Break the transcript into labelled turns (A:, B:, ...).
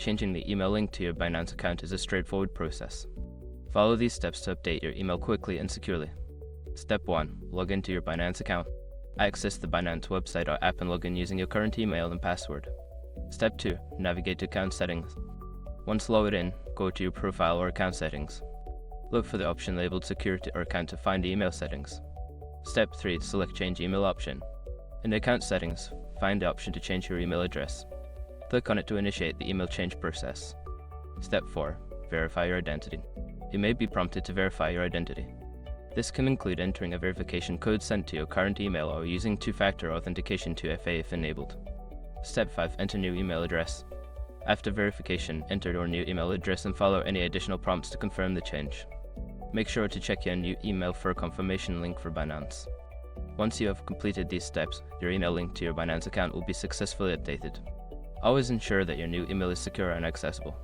A: Changing the email link to your Binance account is a straightforward process. Follow these steps to update your email quickly and securely. Step 1. Log into your Binance account. Access the Binance website or app and log in using your current email and password. Step 2. Navigate to account settings. Once logged in, go to your profile or account settings. Look for the option labeled Security or Account to find the email settings. Step 3. Select Change Email option. In the account settings, find the option to change your email address. Click on it to initiate the email change process. Step 4. Verify your identity. You may be prompted to verify your identity. This can include entering a verification code sent to your current email or using two-factor authentication 2FA if enabled. Step 5. Enter new email address. After verification, enter your new email address and follow any additional prompts to confirm the change. Make sure to check your new email for a confirmation link for Binance. Once you have completed these steps, your email link to your Binance account will be successfully updated. Always ensure that your new email is secure and accessible.